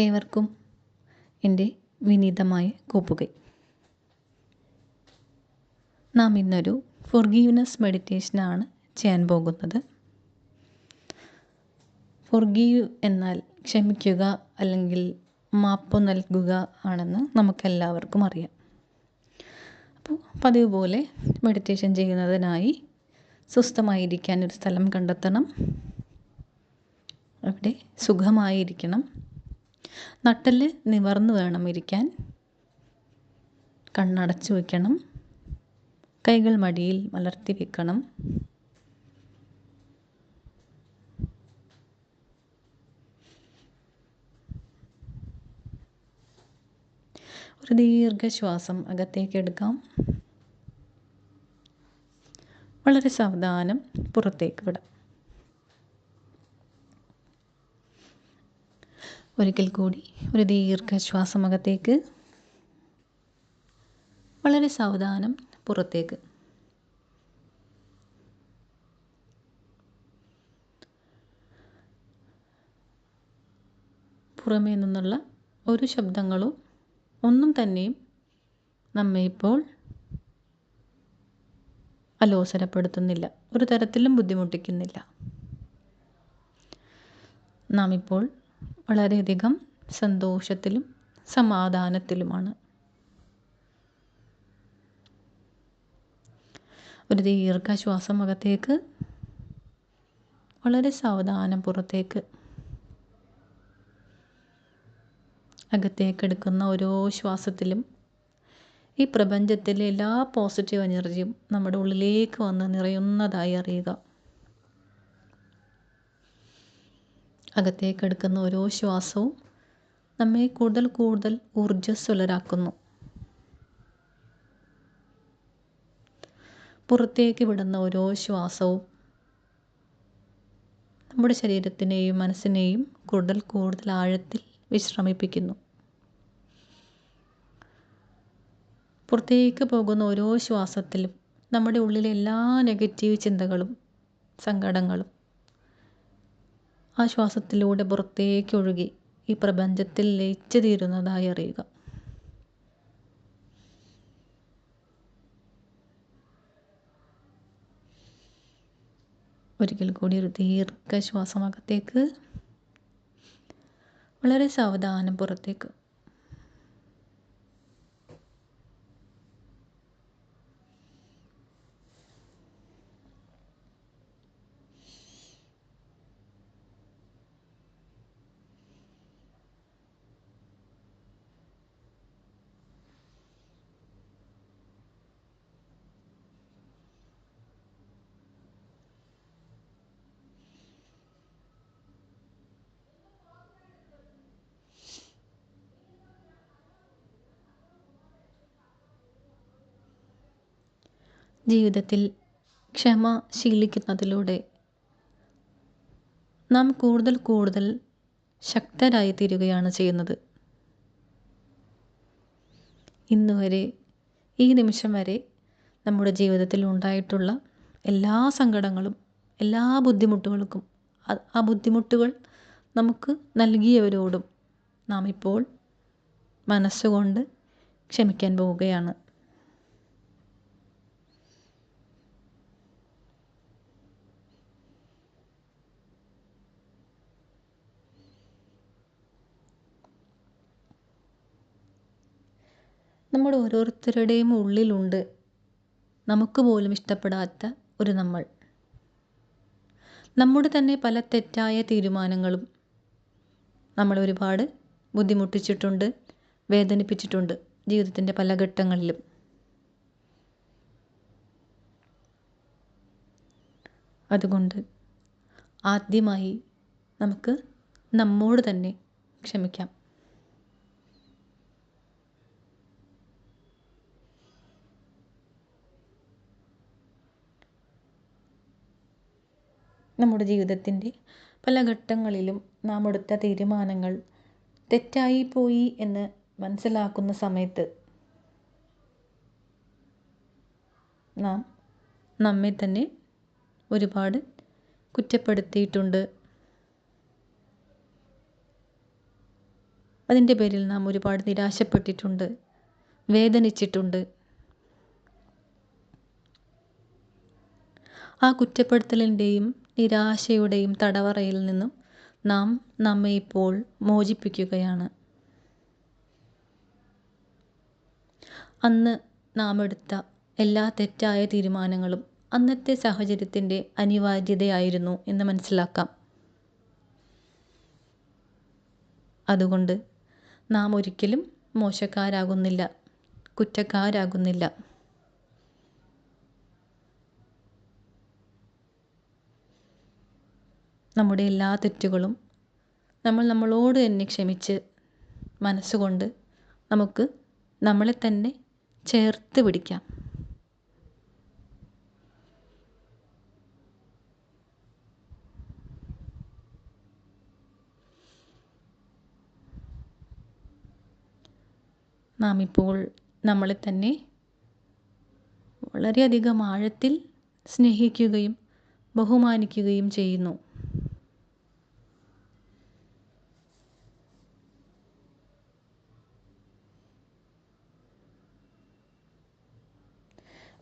ഏവർക്കും എൻ്റെ വിനീതമായ കൂപ്പുകൈ. നാം ഇന്നൊരു ഫൊർഗീവ്നെസ് മെഡിറ്റേഷനാണ് ചെയ്യാൻ പോകുന്നത്. ഫൊർഗീവ് എന്നാൽ ക്ഷമിക്കുക അല്ലെങ്കിൽ മാപ്പ് നൽകുക ആണെന്ന് നമുക്കെല്ലാവർക്കും അറിയാം. അപ്പോൾ പതിവ് പോലെ മെഡിറ്റേഷൻ ചെയ്യുന്നതിനായി സ്വസ്ഥമായിരിക്കാൻ ഒരു സ്ഥലം കണ്ടെത്തണം. അവിടെ സുഖമായിരിക്കണം. നട്ടെല്ല് നിവർന്ന് വേണം ഇരിക്കാൻ. കണ്ണടച്ചു വയ്ക്കണം. കൈകൾ മടിയിൽ മലർത്തി വെക്കണം. ഒരു ദീർഘശ്വാസം അകത്തേക്ക് എടുക്കാം. വളരെ സാവധാനം പുറത്തേക്ക് വിടാം. ഒരിക്കൽ കൂടി ഒരു ദീർഘശ്വാസം അകത്തേക്ക്, വളരെ സാവധാനം പുറത്തേക്ക്. പുറമേ നിന്നുള്ള ഒരു ശബ്ദങ്ങളും ഒന്നും തന്നെയും നമ്മെ ഇപ്പോൾ അലോസരപ്പെടുത്തുന്നില്ല, ഒരു തരത്തിലും ബുദ്ധിമുട്ടിക്കുന്നില്ല. നാം ഇപ്പോൾ വളരെയധികം സന്തോഷത്തിലും സമാധാനത്തിലുമാണ്. ഒരു ദീർഘശ്വാസം അകത്തേക്ക്, വളരെ സാവധാനം പുറത്തേക്ക്. അകത്തേക്കെടുക്കുന്ന ഓരോ ശ്വാസത്തിലും ഈ പ്രപഞ്ചത്തിലെ എല്ലാ പോസിറ്റീവ് എനർജിയും നമ്മുടെ ഉള്ളിലേക്ക് വന്ന് നിറയുന്നതായി അറിയുക. അകത്തേക്കെടുക്കുന്ന ഓരോ ശ്വാസവും നമ്മെ കൂടുതൽ കൂടുതൽ ഊർജ്ജസ്വലരാക്കുന്നു. പുറത്തേക്ക് വിടുന്ന ഓരോ ശ്വാസവും നമ്മുടെ ശരീരത്തിനെയും മനസ്സിനെയും കൂടുതൽ കൂടുതൽ ആഴത്തിൽ വിശ്രമിപ്പിക്കുന്നു. പുറത്തേക്ക് പോകുന്ന ഓരോ ശ്വാസത്തിലും നമ്മുടെ ഉള്ളിലെ എല്ലാ നെഗറ്റീവ് ചിന്തകളും സങ്കടങ്ങളും ആ ശ്വാസത്തിലൂടെ പുറത്തേക്ക് ഒഴുകി ഈ പ്രപഞ്ചത്തിൽ ലയിച്ചു തീരുന്നതായി അറിയുക. ഒരിക്കൽ കൂടി ഒരു ദീർഘശ്വാസം അകത്തേക്ക്, വളരെ സാവധാനം പുറത്തേക്ക്. ജീവിതത്തിൽ ക്ഷമ ശീലിക്കുന്നതിലൂടെ നാം കൂടുതൽ കൂടുതൽ ശക്തരായി തീരുകയാണ് ചെയ്യുന്നത്. ഇന്നുവരെ, ഈ നിമിഷം വരെ നമ്മുടെ ജീവിതത്തിൽ ഉണ്ടായിട്ടുള്ള എല്ലാ സങ്കടങ്ങളും എല്ലാ ബുദ്ധിമുട്ടുകൾക്കും ആ ബുദ്ധിമുട്ടുകൾ നമുക്ക് നൽകിയവരോടും നാം ഇപ്പോൾ മനസ്സുകൊണ്ട് ക്ഷമിക്കാൻ പോവുകയാണ്. നമ്മുടെ ഓരോരുത്തരുടെയും ഉള്ളിലുണ്ട് നമുക്ക് പോലും ഇഷ്ടപ്പെടാത്ത ഒരു നമ്മൾ. നമ്മുടെ തന്നെ പല തെറ്റായ തീരുമാനങ്ങളും നമ്മളെ ഒരുപാട് ബുദ്ധിമുട്ടിച്ചിട്ടുണ്ട്, വേദനിപ്പിച്ചിട്ടുണ്ട് ജീവിതത്തിൻ്റെ പല ഘട്ടങ്ങളിലും. അതുകൊണ്ട് ആദ്യമായി നമുക്ക് നമ്മോട് തന്നെ ക്ഷമിക്കാം. നമ്മുടെ ജീവിതത്തിൻ്റെ പല ഘട്ടങ്ങളിലും നാം എടുത്ത തീരുമാനങ്ങൾ തെറ്റായി പോയി എന്ന് മനസ്സിലാക്കുന്ന സമയത്ത് നാം നമ്മെ തന്നെ ഒരുപാട് കുറ്റപ്പെടുത്തിയിട്ടുണ്ട്. അതിൻ്റെ പേരിൽ നാം ഒരുപാട് നിരാശപ്പെട്ടിട്ടുണ്ട്, വേദനിച്ചിട്ടുണ്ട്. ആ കുറ്റപ്പെടുത്തലിൻ്റെയും നിരാശയുടെയും തടവറയിൽ നിന്നും നാം നമ്മെ ഇപ്പോൾ മോചിപ്പിക്കുകയാണ്. അന്ന് നാം എടുത്ത എല്ലാ തെറ്റായ തീരുമാനങ്ങളും അന്നത്തെ സാഹചര്യത്തിൻ്റെ അനിവാര്യതയായിരുന്നു എന്ന് മനസ്സിലാക്കാം. അതുകൊണ്ട് നാം ഒരിക്കലും മോശക്കാരാകുന്നില്ല, കുറ്റക്കാരാകുന്നില്ല. നമ്മുടെ എല്ലാ തെറ്റുകളും നമ്മൾ നമ്മളോട് തന്നെ ക്ഷമിച്ച് മനസ്സുകൊണ്ട് നമുക്ക് നമ്മളെ തന്നെ ചേർത്ത് പിടിക്കാം. നാം ഇപ്പോൾ നമ്മളെ തന്നെ വളരെയധികം ആഴത്തിൽ സ്നേഹിക്കുകയും ബഹുമാനിക്കുകയും ചെയ്യുന്നു.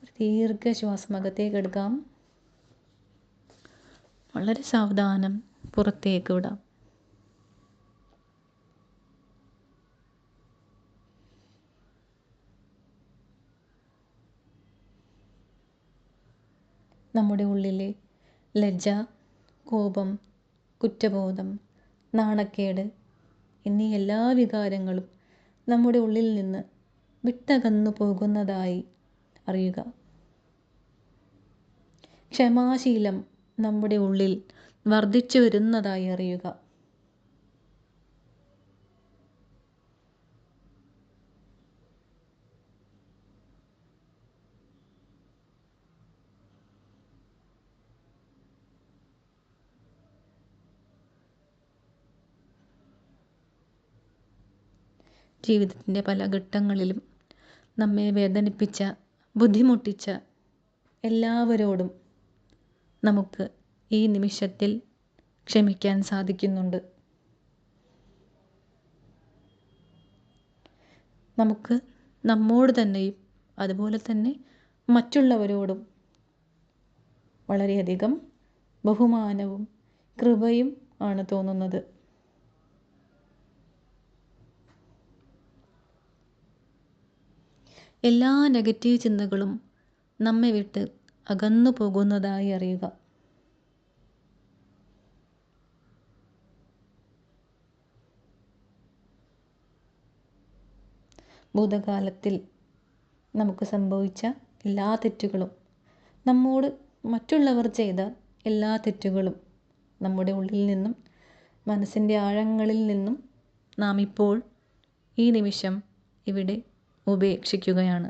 ഒരു ദീർഘശ്വാസം അകത്തേക്ക് എടുക്കാം. വളരെ സാവധാനം പുറത്തേക്ക് വിടാം. നമ്മുടെ ഉള്ളിലെ ലജ്ജ, കോപം, കുറ്റബോധം, നാണക്കേട് എന്നീ എല്ലാ വികാരങ്ങളും നമ്മുടെ ഉള്ളിൽ നിന്ന് വിട്ടകന്നു പോകുന്നതായി അറിയുക. ക്ഷമാശീലം നമ്മുടെ ഉള്ളിൽ വർദ്ധിച്ചു വരുന്നതായി അറിയുക. ജീവിതത്തിൻ്റെ പല ഘട്ടങ്ങളിലും നമ്മെ വേദനിപ്പിച്ച, ബുദ്ധിമുട്ടിച്ച എല്ലാവരോടും നമുക്ക് ഈ നിമിഷത്തിൽ ക്ഷമിക്കാൻ സാധിക്കുന്നുണ്ട്. നമുക്ക് നമ്മോട് തന്നെയും അതുപോലെ തന്നെ മറ്റുള്ളവരോടും വളരെയധികം ബഹുമാനവും കൃപയും ആണ് തോന്നുന്നത്. എല്ലാ നെഗറ്റീവ് ചിന്തകളും നമ്മെ വിട്ട് അകന്നു പോകുന്നതായി അറിയുക. ഭൂതകാലത്തിൽ നമുക്ക് സംഭവിച്ച എല്ലാ തെറ്റുകളും, നമ്മോട് മറ്റുള്ളവർ ചെയ്ത എല്ലാ തെറ്റുകളും നമ്മുടെ ഉള്ളിൽ നിന്നും മനസ്സിൻ്റെ ആഴങ്ങളിൽ നിന്നും നാം ഇപ്പോൾ ഈ നിമിഷം ഇവിടെ ഉപേക്ഷിക്കുകയാണ്.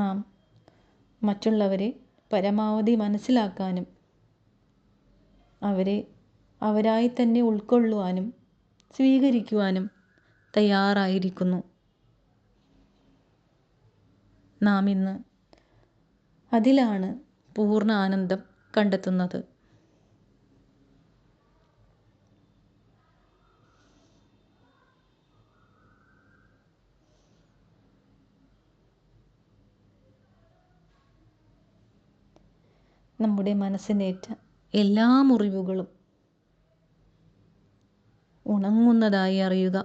നാം മറ്റുള്ളവരെ പരമാവധി മനസ്സിലാക്കാനും അവരെ അവരായി തന്നെ ഉൾക്കൊള്ളുവാനും സ്വീകരിക്കുവാനും തയ്യാറായിരിക്കുന്നു. നാം ഇന്ന് അതിലാണ് പൂർണ്ണ ആനന്ദം കണ്ടെത്തുന്നത്. നമ്മുടെ മനസ്സിനേറ്റ എല്ലാ മുറിവുകളും ഉണങ്ങുന്നതായി അറിയുക.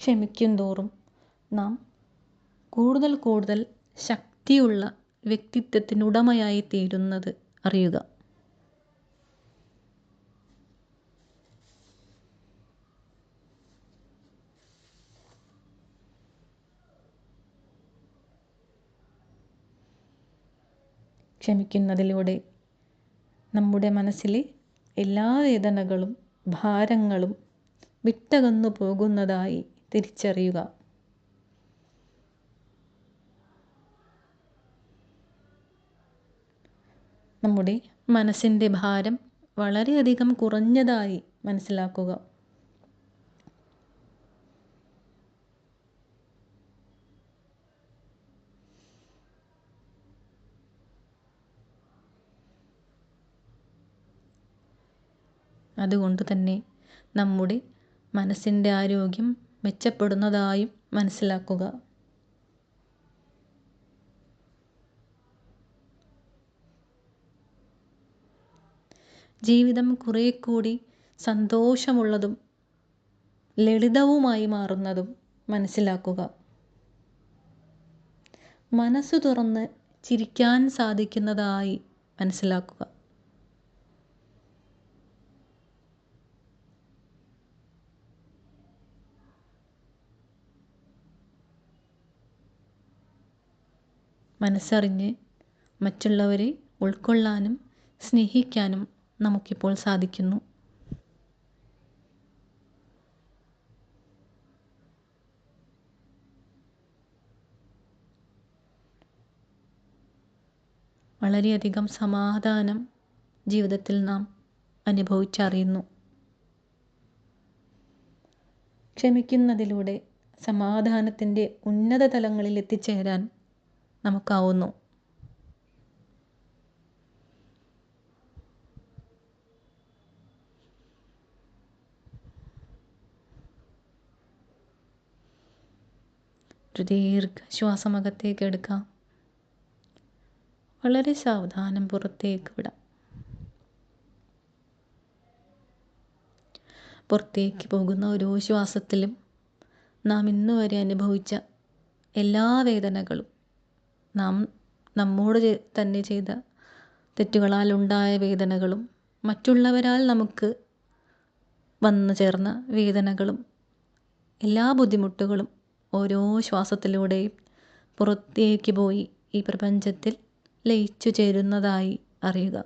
ക്ഷമിക്കും തോറും നാം കൂടുതൽ കൂടുതൽ ശക്തിയുള്ള വ്യക്തിത്വത്തിനുടമയായി തീരുന്നത് അറിയുക. ക്ഷമിക്കുന്നതിലൂടെ നമ്മുടെ മനസ്സിലെ എല്ലാ വേദനകളും ഭാരങ്ങളും വിട്ടകന്നു പോകുന്നതായി തിരിച്ചറിയുക. നമ്മുടെ മനസ്സിൻ്റെ ഭാരം വളരെയധികം കുറഞ്ഞതായി മനസ്സിലാക്കുക. അതുകൊണ്ട് തന്നെ നമ്മുടെ മനസ്സിൻ്റെ ആരോഗ്യം മെച്ചപ്പെടുന്നതായും മനസ്സിലാക്കുക. ജീവിതം കുറെ കൂടി സന്തോഷമുള്ളതും ലളിതവുമായി മാറുന്നതും മനസ്സിലാക്കുക. മനസ്സു തുറന്ന് ചിരിക്കാൻ സാധിക്കുന്നതായി മനസ്സിലാക്കുക. മനസ്സറിഞ്ഞ് മറ്റുള്ളവരെ ഉൾക്കൊള്ളാനും സ്നേഹിക്കാനും നമുക്കിപ്പോൾ സാധിക്കുന്നു. വളരെയധികം സമാധാനം ജീവിതത്തിൽ നാം അനുഭവിച്ചറിയുന്നു. ക്ഷമിക്കുന്നതിലൂടെ സമാധാനത്തിൻ്റെ ഉന്നത തലങ്ങളിൽ എത്തിച്ചേരാൻ നമുക്കാവുന്നു. ഒരു ദീർഘശ്വാസം അകത്തേക്ക് എടുക്കാം. വളരെ സാവധാനം പുറത്തേക്ക് വിടാം. പുറത്തേക്ക് പോകുന്ന ഓരോ ശ്വാസത്തിലും നാം ഇന്നുവരെ അനുഭവിച്ച എല്ലാ വേദനകളും, നാം നമ്മോട് തന്നെ ചെയ്ത തെറ്റുകളാൽ ഉണ്ടായ വേദനകളും, മറ്റുള്ളവരാൽ നമുക്ക് വന്നു ചേർന്ന വേദനകളും, എല്ലാ ബുദ്ധിമുട്ടുകളും ഓരോ ശ്വാസത്തിലൂടെയും പുറത്തേക്ക് പോയി ഈ പ്രപഞ്ചത്തിൽ ലയിച്ചു ചേരുന്നതായി അറിയുക.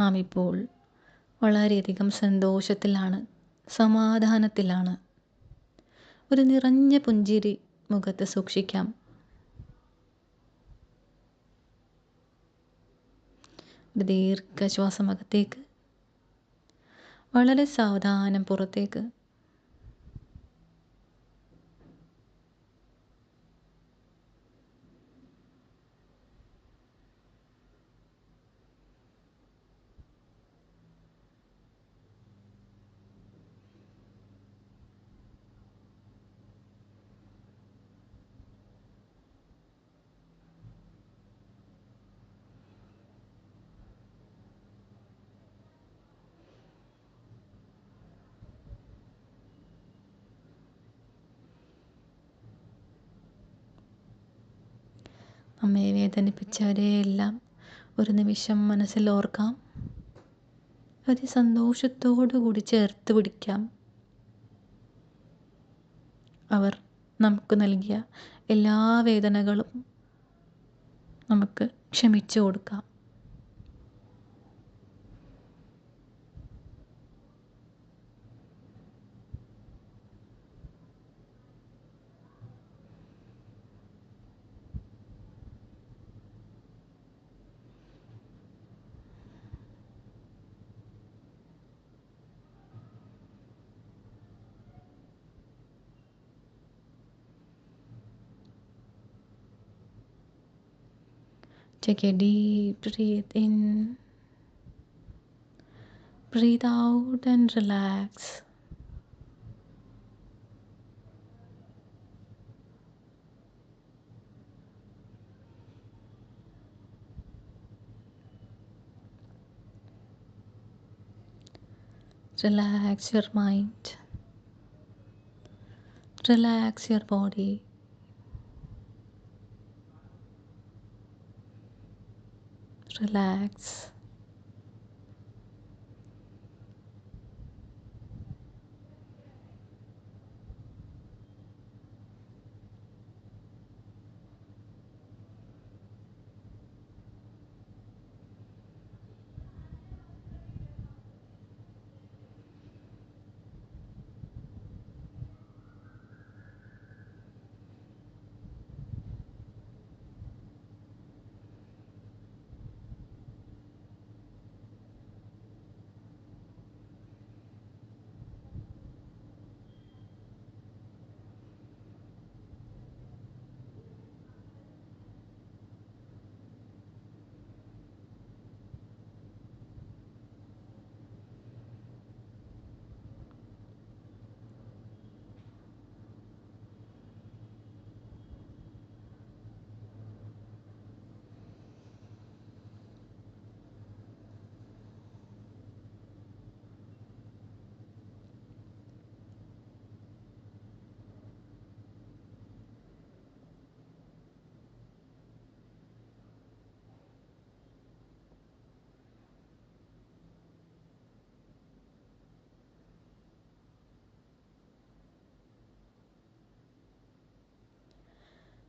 നാം ഇപ്പോൾ വളരെയധികം സന്തോഷത്തിലാണ്, സമാധാനത്തിലാണ്. ഒരു നിറഞ്ഞ പുഞ്ചിരി മുഖത്ത് സൂക്ഷിക്കാം. ഒരു ദീർഘശ്വാസം അകത്തേക്ക്, വളരെ സാവധാനം പുറത്തേക്ക്. നമ്മെ വേദനിപ്പിച്ചവരെയെല്ലാം ഒരു നിമിഷം മനസ്സിൽ ഓർക്കാം. ഒരു സന്തോഷത്തോടു കൂടി ചേർത്ത് പിടിക്കാം. അവർ നമുക്ക് നൽകിയ എല്ലാ വേദനകളും നമുക്ക് ക്ഷമിച്ചു കൊടുക്കാം. Take a deep breath in, breathe out and relax. Relax your mind, relax your body. Relax.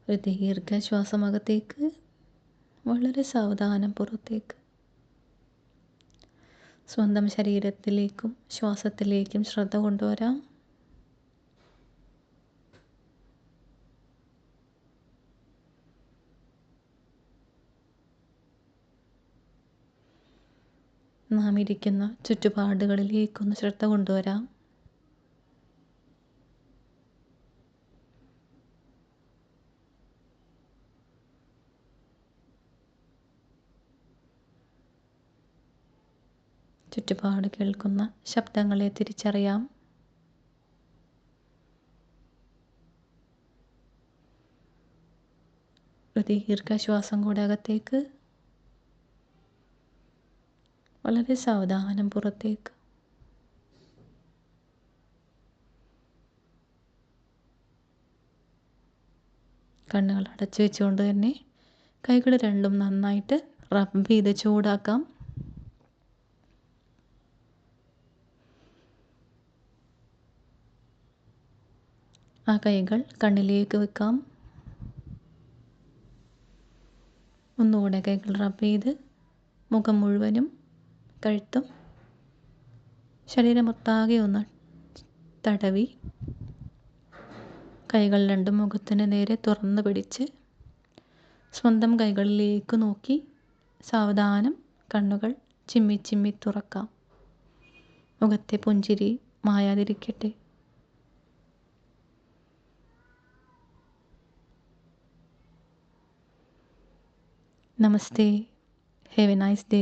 ഒരു ദീർഘശ്വാസം അകത്തേക്ക്, വളരെ സാവധാനം പുറത്തേക്ക്. സ്വന്തം ശരീരത്തിലേക്കും ശ്വാസത്തിലേക്കും ശ്രദ്ധ കൊണ്ടുവരാം. നാം ഇരിക്കുന്ന ചുറ്റുപാടുകളിലേക്കൊന്ന് ശ്രദ്ധ കൊണ്ടുവരാം. ചുറ്റുപാട് കേൾക്കുന്ന ശബ്ദങ്ങളെ തിരിച്ചറിയാം. ഒരു ദീർഘശ്വാസം കൂടെ അകത്തേക്ക്, വളരെ സാവധാനം പുറത്തേക്ക്. കണ്ണുകൾ അടച്ചു വെച്ചുകൊണ്ട് തന്നെ കൈകൾ രണ്ടും നന്നായിട്ട് റബ്ബ് ചെയ്ത് ചൂടാക്കാം. ആ കൈകൾ കണ്ണിലേക്ക് വെക്കാം. ഒന്നുകൂടെ കൈകൾ റബ്ബ് ചെയ്ത് മുഖം മുഴുവനും, കഴുത്തും ശരീരമൊട്ടാകെ ഒന്ന് തടവി, കൈകൾ രണ്ടും മുഖത്തിന് നേരെ തുറന്നു പിടിച്ച് സ്വന്തം കൈകളിലേക്ക് നോക്കി സാവധാനം കണ്ണുകൾ ചിമ്മി ചിമ്മി തുറക്കാം. മുഖത്തെ പുഞ്ചിരി മായാതിരിക്കട്ടെ. നമസ്തേ. Have a nice day.